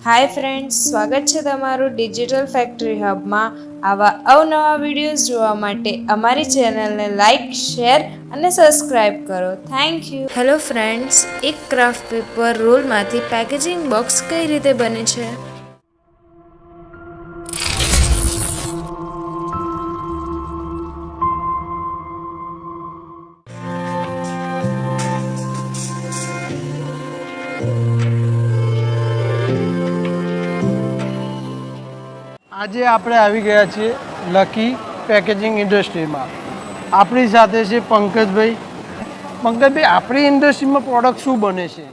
Hi friends, સ્વાગત છે તમારું ડિજિટલ ફેક્ટરી હબમાં. આવા અવનવા વિડીયોઝ જોવા માટે અમારી ચેનલને લાઇક, શેર અને સબસ્ક્રાઈબ કરો. Thank you. હેલો ફ્રેન્ડ્સ, એક ક્રાફ્ટ પેપર રોલમાંથી પેકેજિંગ બોક્સ કઈ રીતે બને છે? આજે આપણે આવી ગયા છીએ લકી પેકેજિંગ ઇન્ડસ્ટ્રીમાં. આપણી સાથે છે પંકજભાઈ. પંકજભાઈ, આપણી ઇન્ડસ્ટ્રીમાં પ્રોડક્ટ શું બને છે?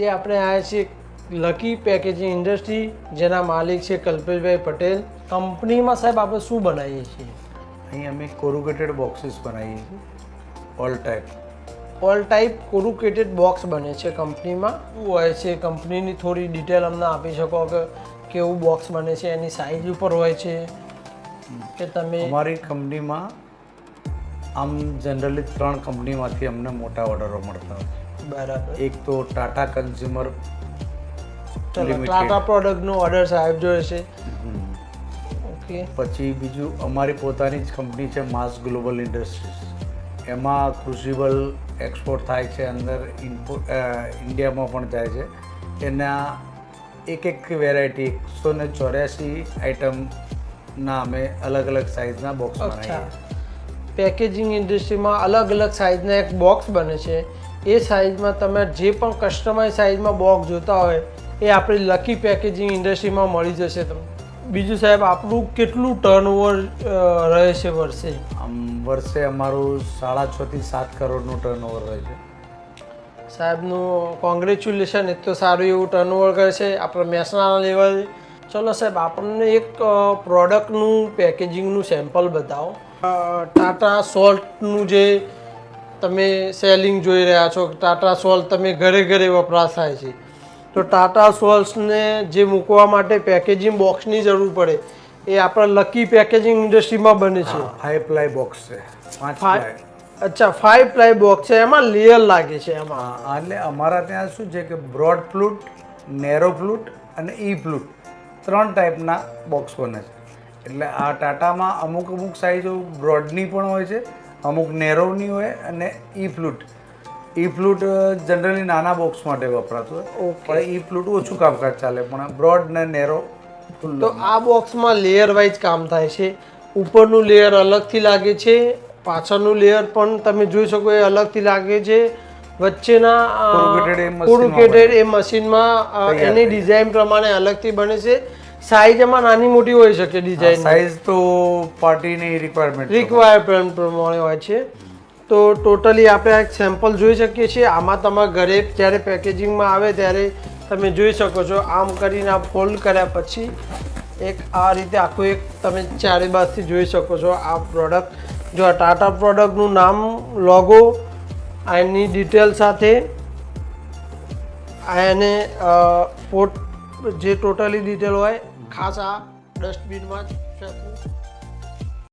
આજે આપણે આવ્યા છીએ લકી પેકેજિંગ ઇન્ડસ્ટ્રી, જેના માલિક છે કલ્પેશભાઈ પટેલ. કંપનીમાં સાહેબ આપણે શું બનાવીએ છીએ? અહીં અમે કોરુગેટેડ બોક્સીસ બનાવીએ છીએ, all type. All type corrugated box બને છે કંપનીમાં. શું હોય છે કંપનીની થોડી ડિટેલ અમને આપી શકો કે કેવું બોક્સ બને છે, એની સાઇઝ ઉપર હોય છે કે તમે? અમારી કંપનીમાં આમ જનરલી 3 કંપનીમાંથી અમને મોટા ઓર્ડરો મળતા હોય. બરાબર. એક તો ટાટા કન્ઝ્યુમર ટાટા પ્રોડક્ટનો ઓર્ડર સાહેબ જોઈએ છે. ઓકે. પછી બીજું અમારી પોતાની જ કંપની છે માસ ગ્લોબલ ઇન્ડસ્ટ્રીઝ. એમાં ક્રુસિબલ એક્સપોર્ટ થાય છે, અંદર ઇન્ડિયામાં પણ જાય છે. એના એક વેરાયટી 184 આઇટમના અમે અલગ અલગ સાઇઝના બોક્સ બનાવીએ. પેકેજિંગ ઇન્ડસ્ટ્રીમાં અલગ અલગ સાઇઝના એક બોક્સ બને છે. એ સાઇઝમાં તમે જે પણ કસ્ટમાઇઝ સાઇઝમાં બોક્સ જોતા હોય એ આપણી લકી પેકેજિંગ ઇન્ડસ્ટ્રીમાં મળી જશે તમને. બીજું સાહેબ, આપણું કેટલું ટર્નઓવર રહે છે વર્ષે? વર્ષે અમારું 6.5 થી 7 કરોડનું ટર્નઓવર રહે છે. સાહેબનું કોંગ્રેચ્યુલેશન, એ તો સારું એવું ટર્નઓવર કરે છે આપણે મહેસાણા લેવલ. ચલો સાહેબ, આપણને એક પ્રોડક્ટનું પેકેજિંગનું સેમ્પલ બતાવો. ટાટા સોલ્ટનું જે તમે સેલિંગ જોઈ રહ્યા છો, ટાટા સોલ્ટ તમે ઘરે ઘરે વપરાશ થાય છે, તો ટાટા સોલ્ટ્સને જે મૂકવા માટે પેકેજિંગ બોક્સની જરૂર પડે એ આપણા લકી પેકેજિંગ ઇન્ડસ્ટ્રીમાં બને છે. 5 પ્લાય બોક્સ છે, 5 પ્લાય. અચ્છા, 5 પ્લાય બોક્સ છે, એમાં લેયર લાગે છે એમાં. એટલે અમારા ત્યાં શું છે કે બ્રોડ ફ્લૂટ, નેરો ફ્લૂટ અને ઈ ફ્લૂટ 3 ટાઈપના બોક્સ બને છે. એટલે આ ટાટામાં અમુક સાઇઝો બ્રોડની પણ હોય છે, અમુક નેરોની હોય અને ઈ ફ્લૂટ. ઈ ફ્લૂટ જનરલી નાના બોક્સ માટે વપરાતું હોય, પણ ઈ ફ્લૂટ ઓછું કામકાજ ચાલે, પણ બ્રોડ ને નેરો. તો આ બોક્સમાં લેયર વાઇઝ કામ થાય છે. ઉપરનું લેયર અલગથી લાગે છે, પાછળનું લેયર પણ તમે જોઈ શકો એ અલગથી લાગે છે. વચ્ચેના કોરુગેટેડ એ મશીનમાં એની ડિઝાઇન પ્રમાણે અલગથી બને છે. સાઇઝ એમાં નાની મોટી હોઈ શકે, ડિઝાઇન સાઇઝ તો પાર્ટીની રિક્વાયરમેન્ટ પ્રમાણે હોય છે. તો ટોટલી આપણે એક સેમ્પલ જોઈ શકીએ છીએ. આમાં તમારા ઘરે જ્યારે પેકેજિંગમાં આવે ત્યારે તમે જોઈ શકો છો. આમ કરીને આ ફોલ્ડ કર્યા પછી એક આ રીતે આખું એક તમે ચારે બાજુથી જોઈ શકો છો. આ પ્રોડક્ટ જો આ ટાટા પ્રોડક્ટનું નામ, લોગો, એની ડિટેલ સાથે એને પોટ જે ટોટલી ડિટેલ હોય ખાસ આ ડસ્ટબિનમાં જ ફેંકવું.